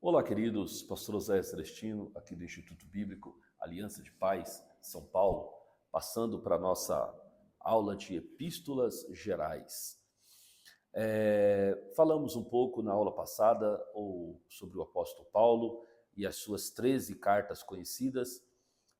Olá, queridos. Pastor Oséias Celestino, aqui do Instituto Bíblico Aliança de Paz, São Paulo, passando para a nossa aula de Epístolas Gerais. Falamos um pouco na aula passada sobre o apóstolo Paulo e as suas 13 cartas conhecidas,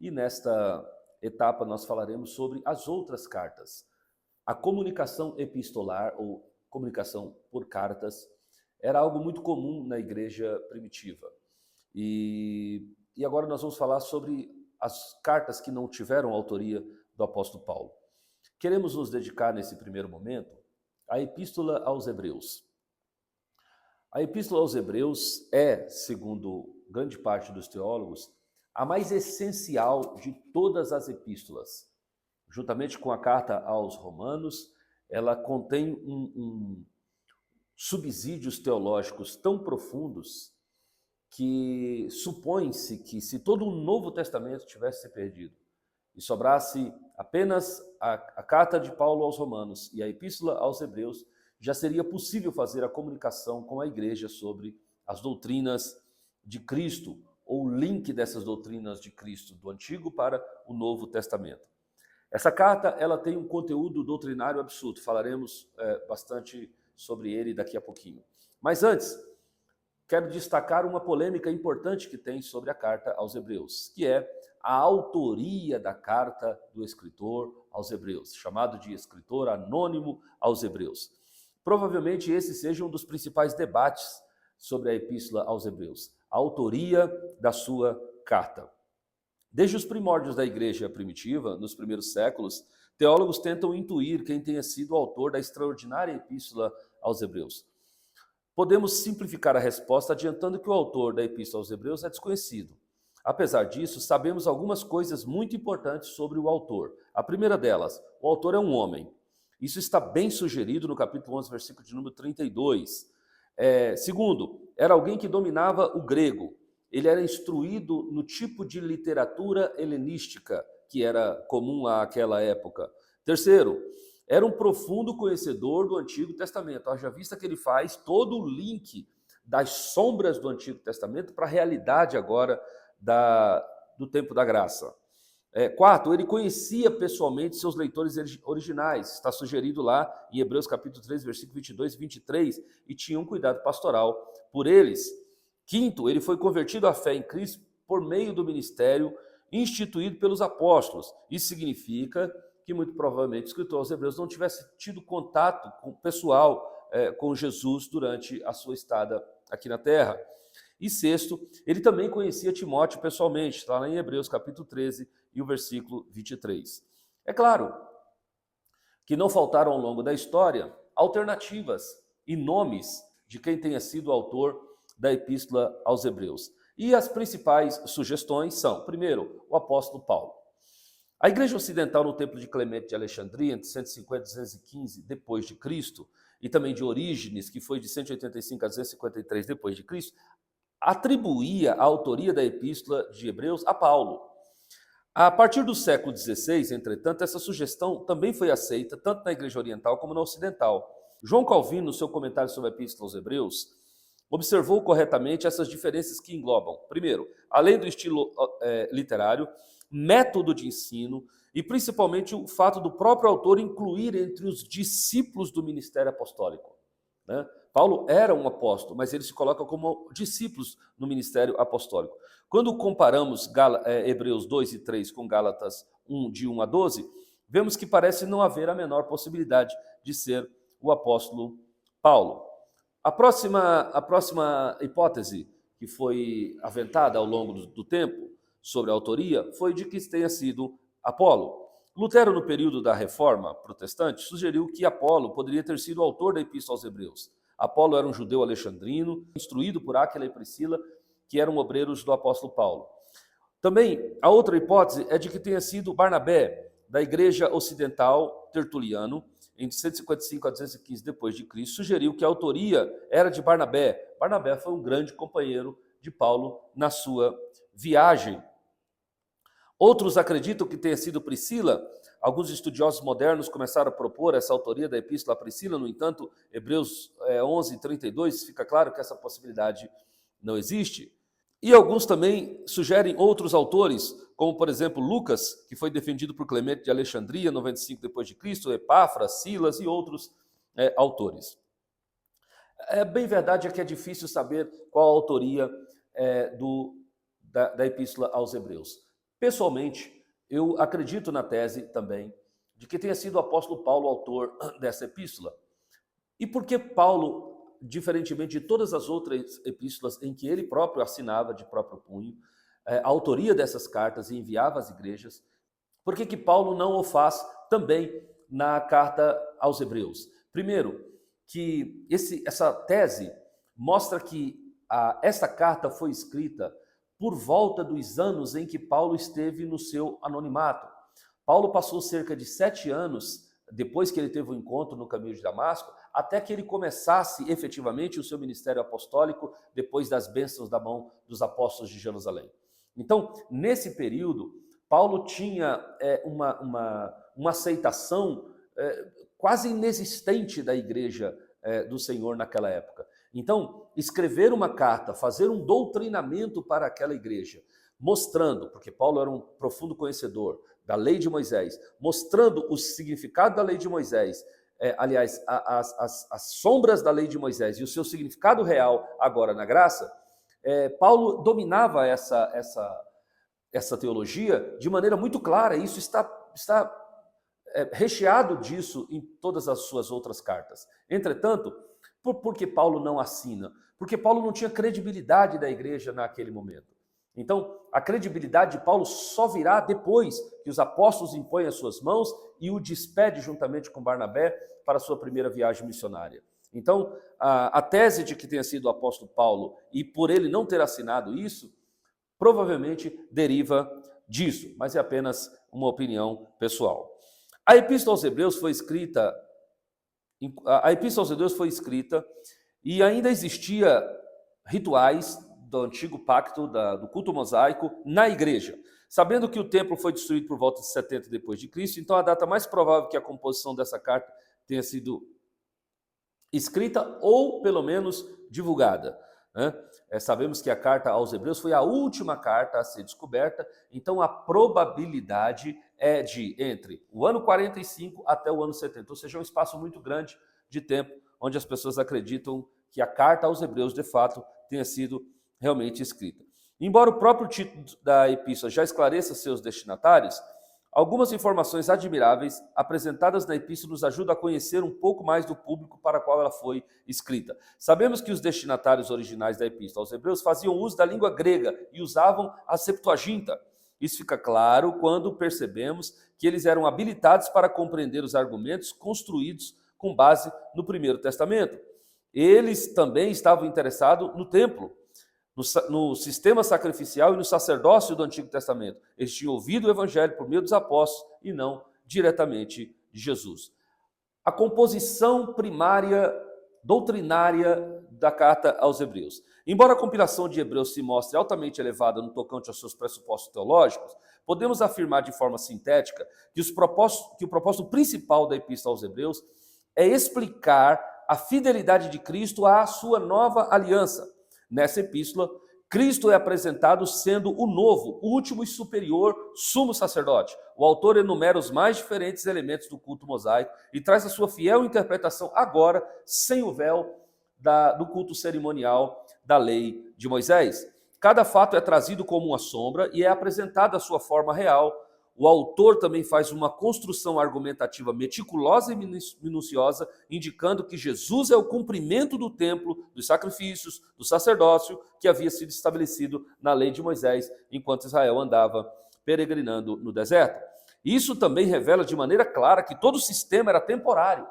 e nesta etapa nós falaremos sobre as outras cartas. A comunicação epistolar, ou comunicação por cartas, era algo muito comum na igreja primitiva. E agora nós vamos falar sobre as cartas que não tiveram autoria do apóstolo Paulo. Queremos nos dedicar nesse primeiro momento à Epístola aos Hebreus. A Epístola aos Hebreus é, segundo grande parte dos teólogos, a mais essencial de todas as epístolas. Juntamente com a carta aos Romanos, ela contém subsídios teológicos tão profundos que supõe-se que, se todo o Novo Testamento tivesse se perdido e sobrasse apenas a carta de Paulo aos Romanos e a Epístola aos Hebreus, já seria possível fazer a comunicação com a igreja sobre as doutrinas de Cristo, ou o link dessas doutrinas de Cristo do Antigo para o Novo Testamento. Essa carta ela tem um conteúdo doutrinário absurdo, falaremos bastante sobre ele daqui a pouquinho. Mas antes, quero destacar uma polêmica importante que tem sobre a carta aos Hebreus, que é a autoria da carta do escritor aos Hebreus, chamado de escritor anônimo aos Hebreus. Provavelmente esse seja um dos principais debates sobre a Epístola aos Hebreus, a autoria da sua carta. Desde os primórdios da igreja primitiva, nos primeiros séculos, teólogos tentam intuir quem tenha sido o autor da extraordinária Epístola aos Hebreus. Podemos simplificar a resposta adiantando que o autor da Epístola aos Hebreus é desconhecido. Apesar disso, sabemos algumas coisas muito importantes sobre o autor. A primeira delas, o autor é um homem. Isso está bem sugerido no capítulo 11, versículo de número 32. Segundo, era alguém que dominava o grego. Ele era instruído no tipo de literatura helenística que era comum àquela época. Terceiro, era um profundo conhecedor do Antigo Testamento. Haja vista que ele faz todo o link das sombras do Antigo Testamento para a realidade agora do tempo da graça. Quarto, ele conhecia pessoalmente seus leitores originais, está sugerido lá em Hebreus capítulo 3, versículo 22 e 23, e tinha um cuidado pastoral por eles. Quinto, ele foi convertido à fé em Cristo por meio do ministério instituído pelos apóstolos. Isso significa que, muito provavelmente, o escritor aos Hebreus não tivesse tido contato pessoal com Jesus durante a sua estada aqui na Terra. E sexto, ele também conhecia Timóteo pessoalmente, está lá em Hebreus capítulo 13 e o versículo 23. É claro que não faltaram ao longo da história alternativas e nomes de quem tenha sido o autor da Epístola aos Hebreus. E as principais sugestões são, primeiro, o apóstolo Paulo. A igreja ocidental no templo de Clemente de Alexandria, entre 150 e 215 depois de Cristo, e também de Orígenes, que foi de 185 a 253 depois de Cristo, atribuía a autoria da Epístola de Hebreus a Paulo. A partir do século XVI, entretanto, essa sugestão também foi aceita tanto na igreja oriental como na ocidental. João Calvino, no seu comentário sobre a Epístola aos Hebreus, observou corretamente essas diferenças que englobam, primeiro, além do estilo literário, método de ensino e principalmente o fato do próprio autor incluir entre os discípulos do ministério apostólico. Né? Paulo era um apóstolo, mas ele se coloca como discípulos no ministério apostólico. Quando comparamos Hebreus 2 e 3 com Gálatas 1, de 1 a 12, vemos que parece não haver a menor possibilidade de ser o apóstolo Paulo. A próxima hipótese que foi aventada ao longo do tempo sobre a autoria foi de que tenha sido Apolo. Lutero, no período da Reforma Protestante, sugeriu que Apolo poderia ter sido o autor da Epístola aos Hebreus. Apolo era um judeu alexandrino, instruído por Áquila e Priscila, que eram obreiros do apóstolo Paulo. Também, a outra hipótese é de que tenha sido Barnabé, da igreja ocidental, Tertuliano, em 155 a 215 depois de Cristo, sugeriu que a autoria era de Barnabé. Barnabé foi um grande companheiro de Paulo na sua viagem. Outros acreditam que tenha sido Priscila. Alguns estudiosos modernos começaram a propor essa autoria da Epístola a Priscila. No entanto, Hebreus 11, 32, fica claro que essa possibilidade não existe. E alguns também sugerem outros autores, como por exemplo Lucas, que foi defendido por Clemente de Alexandria, 95 depois de Cristo, Epáfras, Silas e outros autores. Bem verdade é que é difícil saber qual a autoria da Epístola aos Hebreus. Pessoalmente, eu acredito na tese também de que tenha sido o apóstolo Paulo o autor dessa epístola. E por que Paulo, diferentemente de todas as outras epístolas em que ele próprio assinava de próprio punho, a autoria dessas cartas e enviava às igrejas, por que Paulo não o faz também na carta aos Hebreus? Primeiro, que essa tese mostra que essa carta foi escrita por volta dos anos em que Paulo esteve no seu anonimato. Paulo passou cerca de 7 anos, depois que ele teve o encontro no caminho de Damasco, até que ele começasse efetivamente o seu ministério apostólico, depois das bênçãos da mão dos apóstolos de Jerusalém. Então, nesse período, Paulo tinha uma aceitação quase inexistente da igreja do Senhor naquela época. Então, escrever uma carta, fazer um doutrinamento para aquela igreja, mostrando, porque Paulo era um profundo conhecedor da lei de Moisés, mostrando o significado da lei de Moisés, aliás, as sombras da lei de Moisés e o seu significado real agora na graça, Paulo dominava essa teologia de maneira muito clara, e isso está recheado disso em todas as suas outras cartas. Entretanto, por que Paulo não assina? Porque Paulo não tinha credibilidade da igreja naquele momento. Então, a credibilidade de Paulo só virá depois que os apóstolos impõem as suas mãos e o despede juntamente com Barnabé para a sua primeira viagem missionária. Então, a tese de que tenha sido o apóstolo Paulo e por ele não ter assinado isso, provavelmente deriva disso, mas é apenas uma opinião pessoal. A Epístola aos Hebreus foi escrita e ainda existia rituais do antigo pacto, do culto mosaico, na igreja. Sabendo que o templo foi destruído por volta de 70 depois de Cristo, então a data mais provável que a composição dessa carta tenha sido escrita ou, pelo menos, divulgada. Sabemos que a carta aos Hebreus foi a última carta a ser descoberta, então a probabilidade é de entre o ano 45 até o ano 70, ou seja, um espaço muito grande de tempo, onde as pessoas acreditam que a carta aos Hebreus, de fato, tenha sido realmente escrita. Embora o próprio título da epístola já esclareça seus destinatários, algumas informações admiráveis apresentadas na epístola nos ajudam a conhecer um pouco mais do público para o qual ela foi escrita. Sabemos que os destinatários originais da epístola aos Hebreus faziam uso da língua grega e usavam a Septuaginta. Isso fica claro quando percebemos que eles eram habilitados para compreender os argumentos construídos com base no Primeiro Testamento. Eles também estavam interessados no templo, no sistema sacrificial e no sacerdócio do Antigo Testamento. Eles tinham ouvido o Evangelho por meio dos apóstolos e não diretamente de Jesus. A composição primária, doutrinária da carta aos Hebreus. Embora a compilação de Hebreus se mostre altamente elevada no tocante aos seus pressupostos teológicos, podemos afirmar de forma sintética que o propósito principal da Epístola aos Hebreus é explicar a fidelidade de Cristo à sua nova aliança. Nessa epístola, Cristo é apresentado sendo o novo, último e superior sumo sacerdote. O autor enumera os mais diferentes elementos do culto mosaico e traz a sua fiel interpretação agora, sem o véu do culto cerimonial da lei de Moisés. Cada fato é trazido como uma sombra e é apresentado a sua forma real. O autor também faz uma construção argumentativa meticulosa e minuciosa, indicando que Jesus é o cumprimento do templo, dos sacrifícios, do sacerdócio que havia sido estabelecido na lei de Moisés, enquanto Israel andava peregrinando no deserto. Isso também revela de maneira clara que todo o sistema era temporário,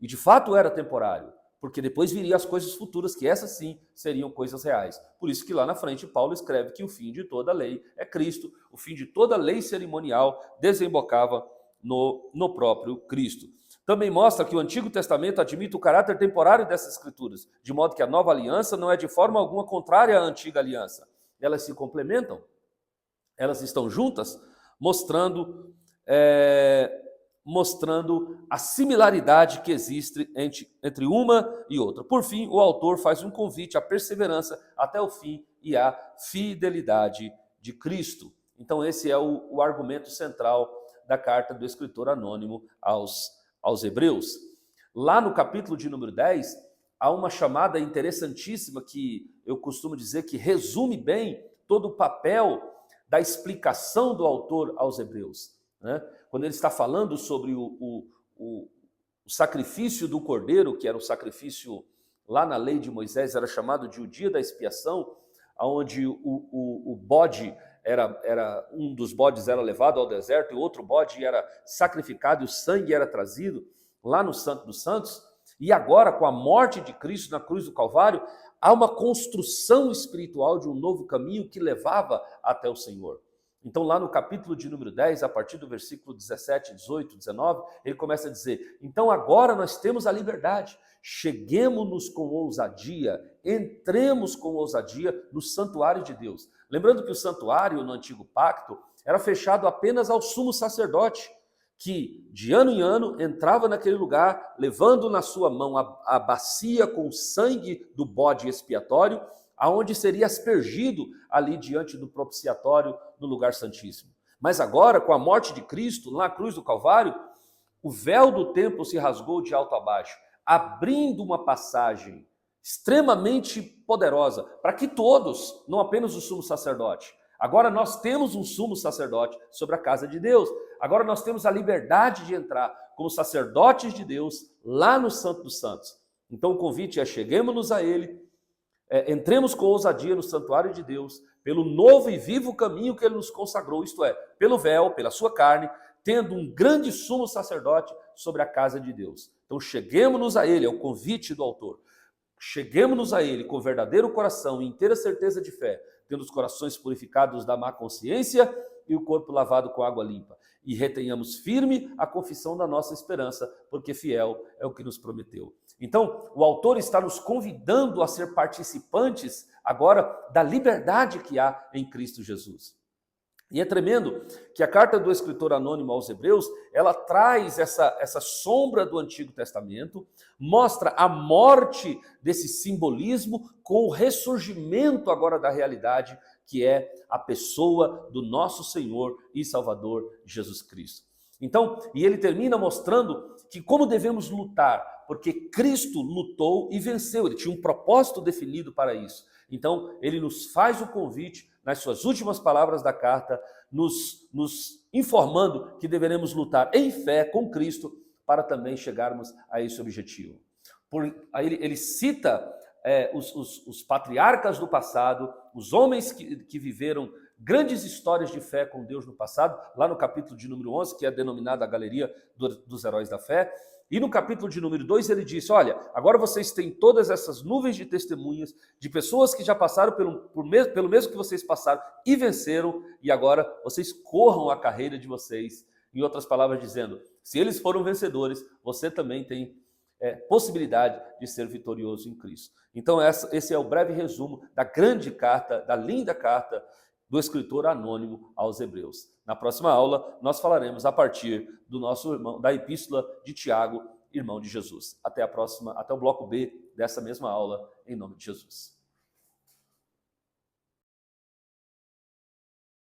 e de fato era temporário, porque depois viriam as coisas futuras, que essas sim seriam coisas reais. Por isso que lá na frente Paulo escreve que o fim de toda lei é Cristo, o fim de toda lei cerimonial desembocava no próprio Cristo. Também mostra que o Antigo Testamento admite o caráter temporário dessas escrituras, de modo que a nova aliança não é de forma alguma contrária à antiga aliança. Elas se complementam, elas estão juntas, mostrando mostrando a similaridade que existe entre uma e outra. Por fim, o autor faz um convite à perseverança até o fim e à fidelidade de Cristo. Então esse é o argumento central da carta do escritor anônimo aos Hebreus. Lá no capítulo de número 10, há uma chamada interessantíssima que eu costumo dizer que resume bem todo o papel da explicação do autor aos Hebreus, né? Quando ele está falando sobre o sacrifício do cordeiro, que era o sacrifício lá na lei de Moisés, era chamado de o dia da expiação, onde o bode um dos bodes era levado ao deserto e outro bode era sacrificado e o sangue era trazido lá no Santo dos Santos. E agora, com a morte de Cristo na cruz do Calvário, há uma construção espiritual de um novo caminho que levava até o Senhor. Então, lá no capítulo de número 10, a partir do versículo 17, 18, 19, ele começa a dizer: então agora nós temos a liberdade, cheguemos-nos com ousadia, entremos com ousadia no santuário de Deus. Lembrando que o santuário no Antigo Pacto era fechado apenas ao sumo sacerdote, que de ano em ano entrava naquele lugar, levando na sua mão a bacia com o sangue do bode expiatório, aonde seria aspergido ali diante do propiciatório no lugar santíssimo. Mas agora, com a morte de Cristo, na cruz do Calvário, o véu do templo se rasgou de alto a baixo, abrindo uma passagem extremamente poderosa para que todos, não apenas o sumo sacerdote, agora nós temos um sumo sacerdote sobre a casa de Deus, agora nós temos a liberdade de entrar como sacerdotes de Deus lá no Santo dos Santos. Então o convite é: cheguemos-nos a Ele, entremos com ousadia no santuário de Deus, pelo novo e vivo caminho que Ele nos consagrou, isto é, pelo véu, pela sua carne, tendo um grande sumo sacerdote sobre a casa de Deus. Então cheguemos-nos a Ele, é o convite do autor. Cheguemos-nos a Ele com verdadeiro coração e inteira certeza de fé, tendo os corações purificados da má consciência e o corpo lavado com água limpa. E retenhamos firme a confissão da nossa esperança, porque fiel é o que nos prometeu. Então, o autor está nos convidando a ser participantes agora da liberdade que há em Cristo Jesus. E é tremendo que a carta do escritor anônimo aos Hebreus, ela traz essa sombra do Antigo Testamento, mostra a morte desse simbolismo com o ressurgimento agora da realidade, que é a pessoa do nosso Senhor e Salvador Jesus Cristo. Então, e ele termina mostrando que como devemos lutar, porque Cristo lutou e venceu, ele tinha um propósito definido para isso. Então, ele nos faz o convite, nas suas últimas palavras da carta, nos informando que deveremos lutar em fé com Cristo para também chegarmos a esse objetivo. Aí ele cita os patriarcas do passado, os homens que viveram grandes histórias de fé com Deus no passado, lá no capítulo de número 11, que é denominada a Galeria dos Heróis da Fé. E no capítulo de número 2 ele disse: olha, agora vocês têm todas essas nuvens de testemunhas, de pessoas que já passaram pelo mesmo que vocês passaram e venceram, e agora vocês corram a carreira de vocês. Em outras palavras, dizendo, se eles foram vencedores, você também tem possibilidade de ser vitorioso em Cristo. Então esse é o breve resumo da grande carta, da linda carta do escritor anônimo aos Hebreus. Na próxima aula, nós falaremos a partir do nosso irmão, da epístola de Tiago, irmão de Jesus. Até a próxima, até o bloco B dessa mesma aula, em nome de Jesus.